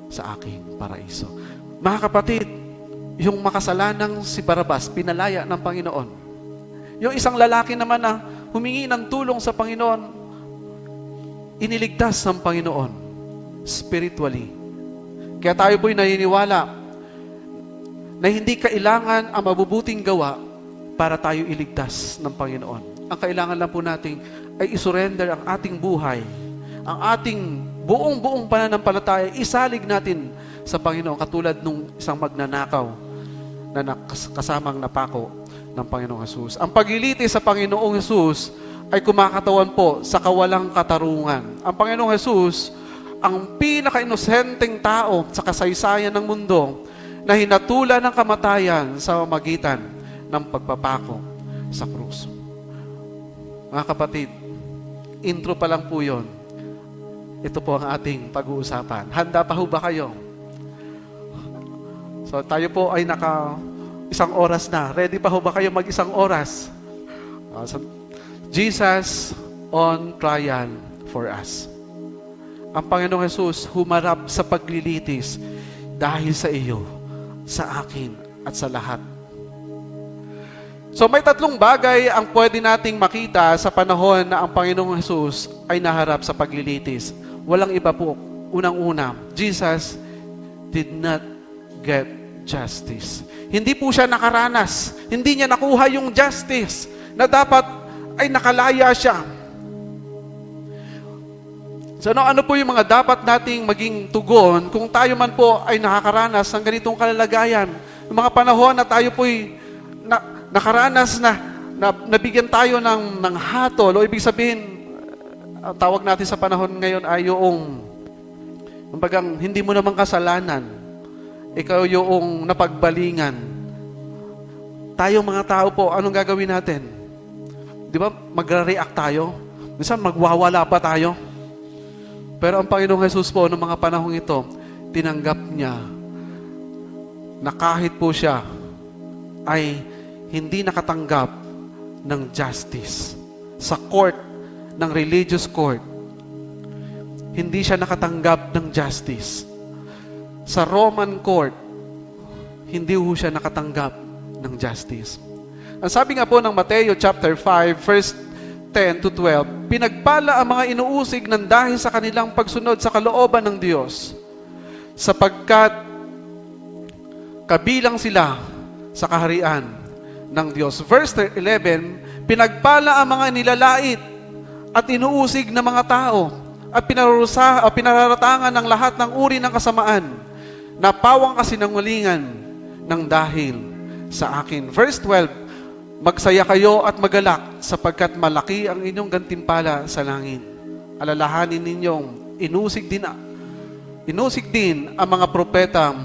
sa aking paraiso. Mga kapatid, yung makasalanang si Barabas, pinalaya ng Panginoon. Yung isang lalaki naman na humingi ng tulong sa Panginoon, iniligtas ng Panginoon spiritually. Kaya tayo po'y naniniwala na hindi kailangan ang mabubuting gawa para tayo iligtas ng Panginoon. Ang kailangan lang po natin ay isurrender ang ating buhay, ang ating buong pananampalataya, isalig natin sa Panginoon katulad nung isang magnanakaw na kasamang napako ng Panginoong Hesus. Ang pagliliti sa Panginoong Hesus ay kumakatawan po sa kawalang katarungan. Ang Panginoong Hesus, ang pinaka-inosenteng tao sa kasaysayan ng mundo na hinatulan ng kamatayan sa magitan ng pagpapako sa krus. Mga kapatid, intro pa lang po yun. Ito po ang ating pag-uusapan. Handa pa ho ba kayo? So tayo po ay isang oras na. Ready pa ho ba kayo mag-isang oras? So, Jesus on trial for us. Ang Panginoong Hesus humarap sa paglilitis dahil sa iyo, sa akin, at sa lahat. So may tatlong bagay ang pwede nating makita sa panahon na ang Panginoong Hesus ay naharap sa paglilitis. Walang iba po. Unang-una, Jesus did not get justice. Hindi po siya nakaranas. Hindi niya nakuha yung justice na dapat ay nakalaya siya. So ano po yung mga dapat nating maging tugon kung tayo man po ay nakakaranas ng ganitong kalalagayan? Yung mga panahon na tayo po'y nakaranas na nabigyan tayo ng hatol, o ibig sabihin, tawag natin sa panahon ngayon ay yung kumbagang hindi mo naman kasalanan, ikaw yung napagbalingan. Tayong mga tao po, anong gagawin natin? Di ba, magre-react tayo? Minsan magwawala pa tayo. Pero ang Panginoong Hesus po, noong mga panahong ito, tinanggap niya na kahit po siya ay hindi nakatanggap ng justice sa court, ng religious court. Hindi siya nakatanggap ng justice. Sa Roman court, hindi ho siya nakatanggap ng justice. Ang sabi nga po ng Mateo chapter 5, verse 10 to 12, pinagpala ang mga inuusig ng dahil sa kanilang pagsunod sa kalooban ng Diyos, sapagkat kabilang sila sa kaharian ng Diyos. Verse 11, pinagpala ang mga nilalait at inuusig ng mga tao at pinararatangan ng lahat ng uri ng kasamaan na pawang kasinungalingan ng dahil sa akin. Verse 12, magsaya kayo at magalak sapagkat malaki ang inyong gantimpala sa langit. Alalahanin ninyong inusig din ang mga propeta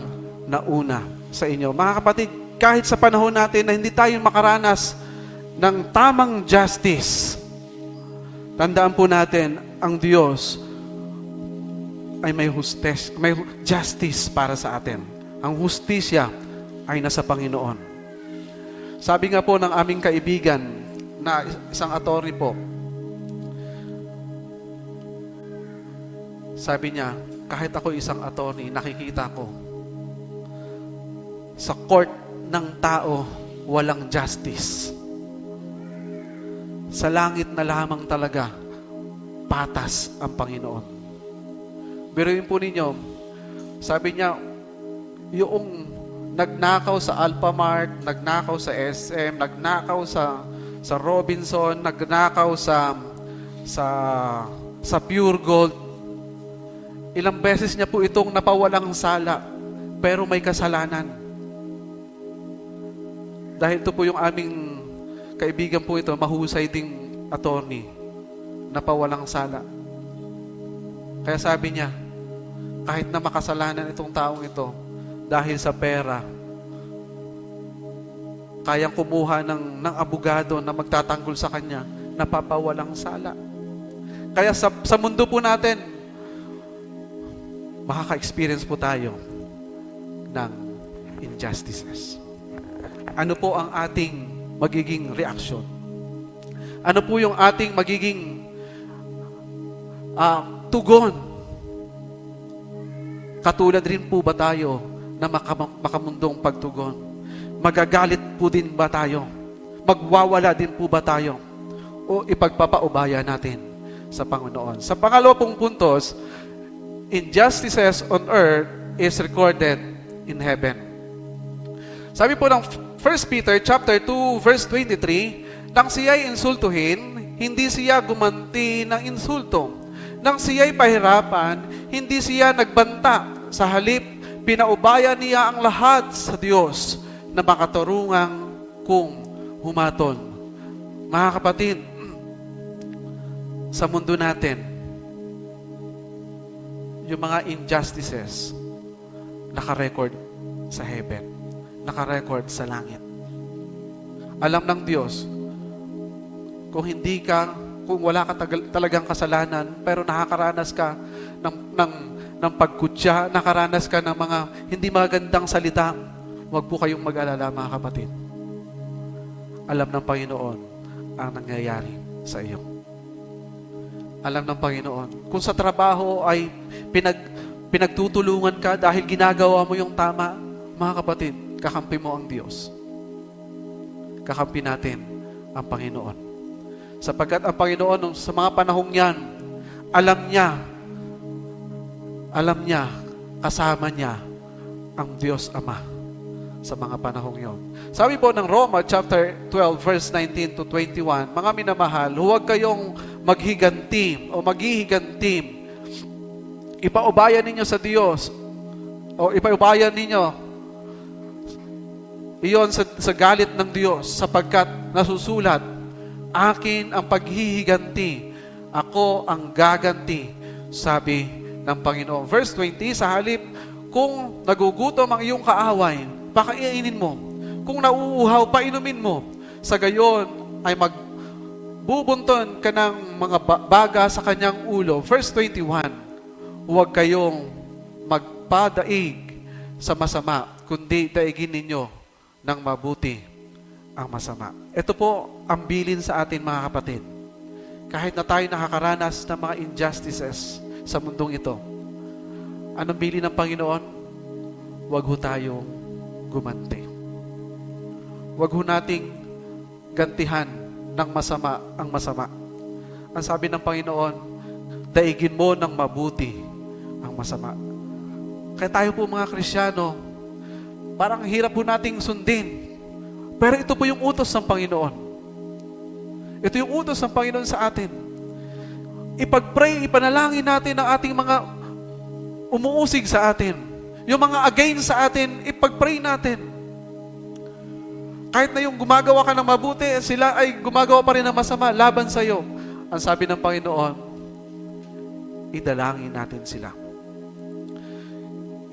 na una sa inyo. Mga kapatid, kahit sa panahon natin na hindi tayo makaranas ng tamang justice, tandaan po natin, ang Diyos ay may justice para sa atin. Ang hustisya ay nasa Panginoon. Sabi nga po ng aming kaibigan na isang attorney po, sabi niya, kahit ako isang attorney, nakikita ko sa court ng tao walang justice. Sa langit na lamang talaga patas ang Panginoon. Biruin po ninyo, sabi niya, yung nagnakaw sa Alphamart, nagnakaw sa SM, nagnakaw sa Robinson, nagnakaw sa Pure Gold. Ilang beses niya po itong napawalang sala, pero may kasalanan. Dahil ito po yung aming kaibigan po ito, mahusay ding attorney, napawalang sala. Kaya sabi niya, kahit na makasalanan itong taong ito, dahil sa pera, kayang kumuha ng abogado na magtatanggol sa kanya, napapawalang sala. Kaya sa mundo po natin, makaka-experience po tayo ng injustices. Ano po ang ating magiging reaksyon? Ano po yung ating magiging tugon? Katulad rin po ba tayo na makamundong pagtugon? Magagalit po din ba tayo? Magwawala din po ba tayo? O ipagpapaubaya natin sa Panginoon? Sa pangalawa pong puntos, injustices on earth is recorded in heaven. Sabi po ng 1 Peter chapter 2 verse 23, nang siya'y insultuhin, hindi siya gumanti ng insulto. Nang siya'y pahirapan, hindi siya nagbanta. Sa halip, pinaubaya niya ang lahat sa Diyos na makatarungang kung humaton. Mga kapatid, sa mundo natin, yung mga injustices, naka-record sa heaven, naka-record sa langit. Alam ng Diyos, kung wala ka talagang kasalanan, pero nakakaranas ka ng pagkutya, nakaranas ka ng mga hindi magandang salita, huwag po kayong mag-alala, mga kapatid. Alam ng Panginoon ang nangyayari sa iyo. Alam ng Panginoon. Kung sa trabaho ay pinagtutulungan ka dahil ginagawa mo yung tama, mga kapatid, kakampi mo ang Diyos. Kakampi natin ang Panginoon. Sapagkat ang Panginoon, sa mga panahong yan, alam niya, kasama niya ang Diyos Ama sa mga panahong yon. Sabi po ng Roma chapter 12 verse 19 to 21, mga minamahal, huwag kayong maghiganti o maghihiganti. Ipaubayan ninyo sa Diyos o ipaubayan ninyo iyon sa galit ng Diyos, sapagkat nasusulat, akin ang paghihiganti, ako ang gaganti, sabi ng Panginoon. Verse 20, sa halip, kung nagugutom ang iyong kaaway, pakainin mo. Kung nauuhaw, painumin mo. Sa gayon ay magbubunton ka ng mga baga sa kanyang ulo. Verse 21, huwag kayong magpadaig sa masama, kundi daigin ninyo ng mabuti ang masama. Ito po ang bilin sa atin, mga kapatid. Kahit na tayo nakakaranas ng mga injustices sa mundong ito, anong bilin ng Panginoon? Huwag ho tayong gumanti. Huwag ho nating gantihan ng masama ang masama. Ang sabi ng Panginoon, daigin mo ng mabuti ang masama. Kaya tayo po mga Kristiyano, parang hirap po nating sundin. Pero ito po yung utos ng Panginoon. Ito yung utos ng Panginoon sa atin. Ipag-pray, ipanalangin natin ang ating mga umuusig sa atin. Yung mga against sa atin, ipag-pray natin. Kahit na yung gumagawa ka ng mabuti, sila ay gumagawa pa rin ng masama laban sa iyo. Ang sabi ng Panginoon, idalangin natin sila.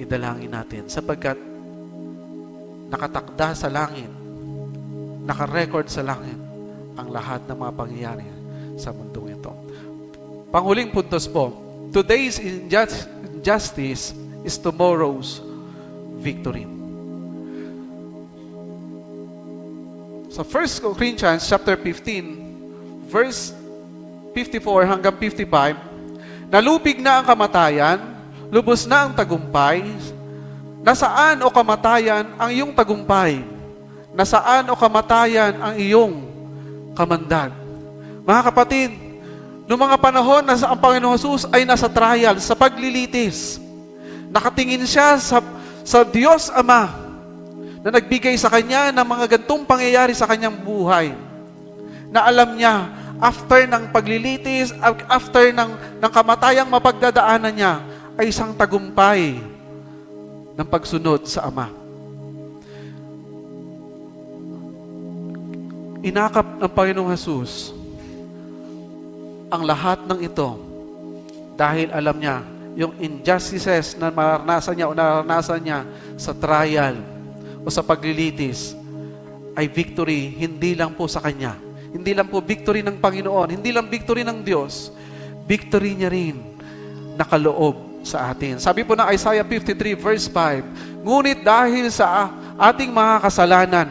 Idalangin natin sapagkat nakatakda sa langit, nakarecord sa langit ang lahat ng mga pangyayari sa mundong ito. Panghuling puntos po, today's injustice is tomorrow's victory. Sa 1 Corinthians chapter 15, verse 54 hanggang 55, nalupig na ang kamatayan, lubos na ang tagumpay. Nasaan o kamatayan ang iyong tagumpay? Nasaan o kamatayan ang iyong kamandag? Mga kapatid, noong mga panahon na ang Panginoon Jesus ay nasa trial, sa paglilitis, nakatingin siya sa Diyos Ama na nagbigay sa Kanya ng mga gantong pangyayari sa Kanyang buhay. na alam niya, after ng paglilitis, after ng kamatayang mapagdadaanan niya, ay isang tagumpay ng pagsunod sa Ama. Inakap ng Panginoong Hesus ang lahat ng ito dahil alam niya yung injustices na naranasan niya sa trial o sa paglilitis ay victory hindi lang po sa Kanya. Hindi lang po victory ng Panginoon, hindi lang victory ng Diyos, victory niya rin nakaloob sa atin. Sabi po ng Isaiah 53 verse 5, ngunit dahil sa ating mga kasalanan,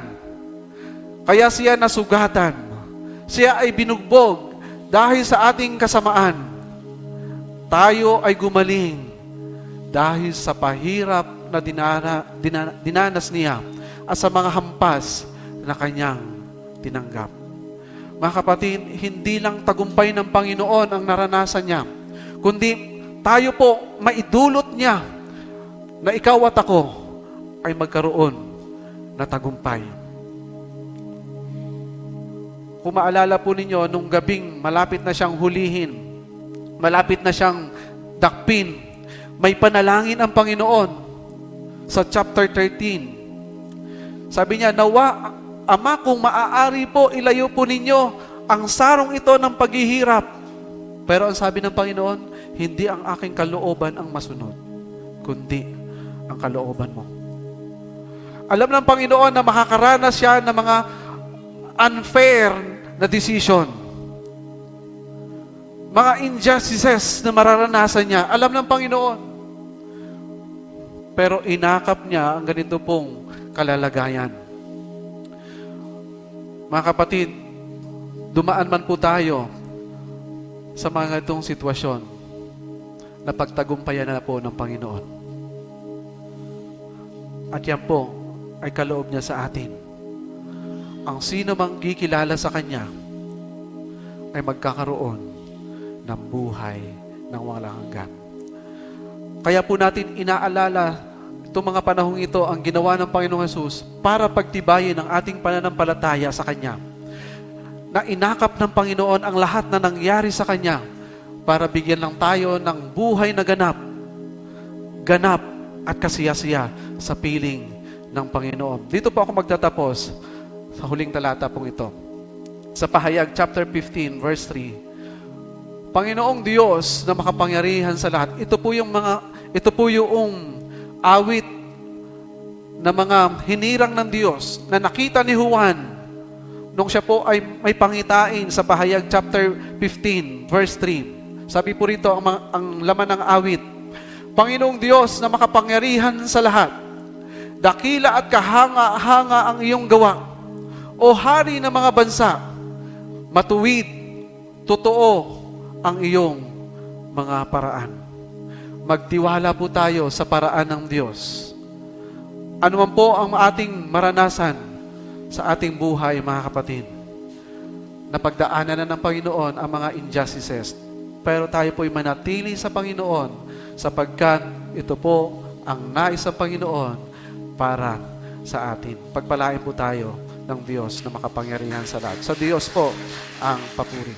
kaya siya nasugatan, siya ay binugbog dahil sa ating kasamaan. Tayo ay gumaling dahil sa pahirap na dinanas niya at sa mga hampas na kanyang tinanggap. Mga kapatid, hindi lang tagumpay ng Panginoon ang naranasan niya, kundi tayo po maidulot niya na ikaw at ako ay magkaroon na tagumpay. Kung maalala po ninyo, nung gabing malapit na siyang hulihin, malapit na siyang dakpin, may panalangin ang Panginoon sa chapter 13. Sabi niya, nawa, Ama, kung maaari po, ilayo po ninyo ang sarong ito ng paghihirap. Pero ang sabi ng Panginoon, hindi ang aking kalooban ang masunod, kundi ang kalooban mo. Alam ng Panginoon na makakaranas siya ng mga unfair na decision. Mga injustices na mararanasan niya. Alam ng Panginoon. Pero inakap niya ang ganito pong kalalagayan. Mga kapatid, dumaan man po tayo sa mga itong sitwasyon na pagtagumpayan na po ng Panginoon. At yan po ay kaloob niya sa atin. Ang sino mang kikilala sa Kanya ay magkakaroon ng buhay ng walang hanggan. Kaya po natin inaalala itong mga panahong ito ang ginawa ng Panginoong Hesus para pagtibayin ang ating pananampalataya sa Kanya. Na inakap ng Panginoon ang lahat na nangyari sa Kanya para bigyan lang tayo ng buhay na ganap at kasiyasiya sa piling ng Panginoon. Dito po ako magtatapos sa huling talata pong ito. Sa Pahayag chapter 15 verse 3. Panginoong Diyos na makapangyarihan sa lahat. Ito po yung awit na mga hinirang ng Diyos na nakita ni Juan nung siya po ay may pangitain sa Pahayag chapter 15 verse 3. Sabi po rito ang laman ng awit, Panginoong Diyos na makapangyarihan sa lahat, dakila at kahanga-hanga ang iyong gawa. O Hari ng mga bansa, matuwid, totoo ang iyong mga paraan. Magtiwala po tayo sa paraan ng Diyos. Ano man po ang ating maranasan sa ating buhay, mga kapatid, napagdaanan na ng Panginoon ang mga injustices. Pero tayo po'y manatili sa Panginoon sapagkat ito po ang nais ng Panginoon para sa atin. Pagpalain po tayo ng Diyos na makapangyarihan sa lahat. Sa Diyos po ang papuri.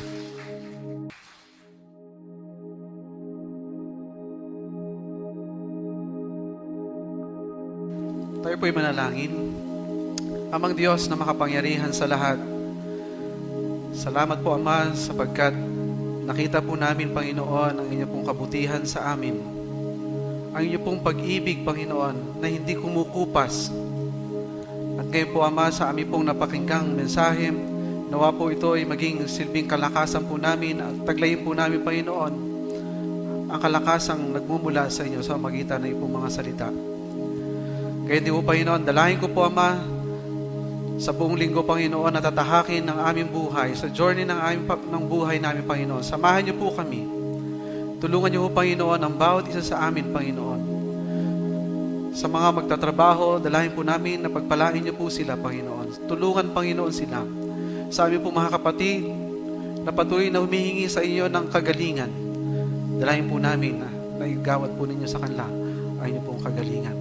Tayo po'y manalangin. Amang Diyos na makapangyarihan sa lahat, salamat po, Ama, sapagkat nakita po namin, Panginoon, ang inyong pong kabutihan sa amin. Ang inyong pong pag-ibig, Panginoon, na hindi kumukupas. At ngayon po, Ama, sa amin pong napakinggang mensahe, nawa po ito ay maging silbing kalakasan po namin at taglayin po namin, Panginoon, ang kalakasang nagmumula sa inyo sa magitan ng ipong mga salita. Kaya di po, Panginoon, dalahin ko po, Ama, sa buong linggo, Panginoon, natatahakin ng aming buhay, sa journey ng buhay namin, Panginoon. Samahan niyo po kami. Tulungan niyo po, Panginoon, ang bawat isa sa amin, Panginoon. Sa mga magtatrabaho, dalahin po namin na pagpalain niyo po sila, Panginoon. Tulungan, Panginoon, sila. Sa amin po, mga kapatid, na patuloy na humihingi sa iyo ng kagalingan. Dalahin po namin na igawad po ninyo sa kanila ay inyo pong kagalingan.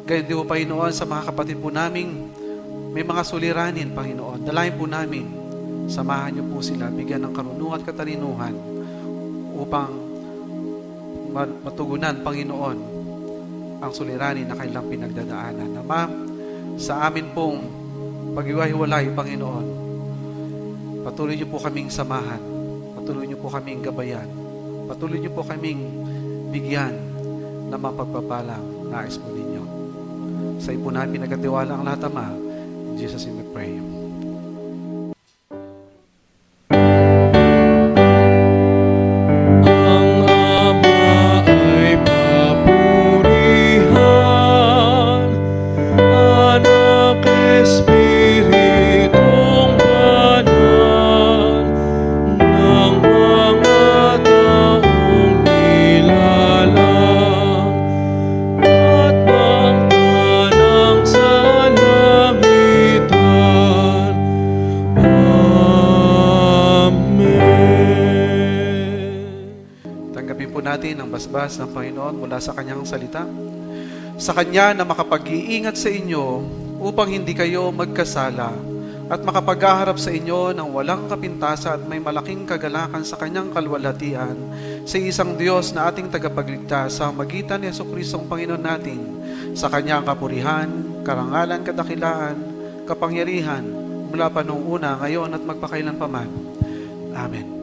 Ganyan din po, Panginoon, sa mga kapatid po namin, may mga suliranin, Panginoon. Dalahin po namin Samahan niyo po sila, bigyan ng karunungan at katalinuhan upang matugunan, Panginoon, ang suliranin na kailang pinagdadaanan. Ama, sa amin pong pag-iwahiwalay, Panginoon, patuloy niyo po kaming samahan, patuloy niyo po kaming gabayan, patuloy niyo po kaming bigyan ng mapagpapalang nais po ninyo. Sa iyo po namin pinagkatiwala ang lahat, Ama. In Jesus' name we pray. Ang Ama ay papurihan, Anak, Espiritong Banal, ng mga taong nilalang, at ng tanang salamitan. Amen. Tanggapin po natin ang basbas ng Panginoon mula sa Kanyang salita. Sa Kanya na makapag-iingat sa inyo upang hindi kayo magkasala at makapaghaharap sa inyo ng walang kapintasa at may malaking kagalakan sa Kanyang kalwalhatian sa isang Diyos na ating tagapagligtas sa magitan ni Jesucristo ang Panginoon natin. Sa Kanya ang kapurihan, karangalan, kadakilaan, kapangyarihan mula pa noong una, ngayon at magpakailanpaman. Amen.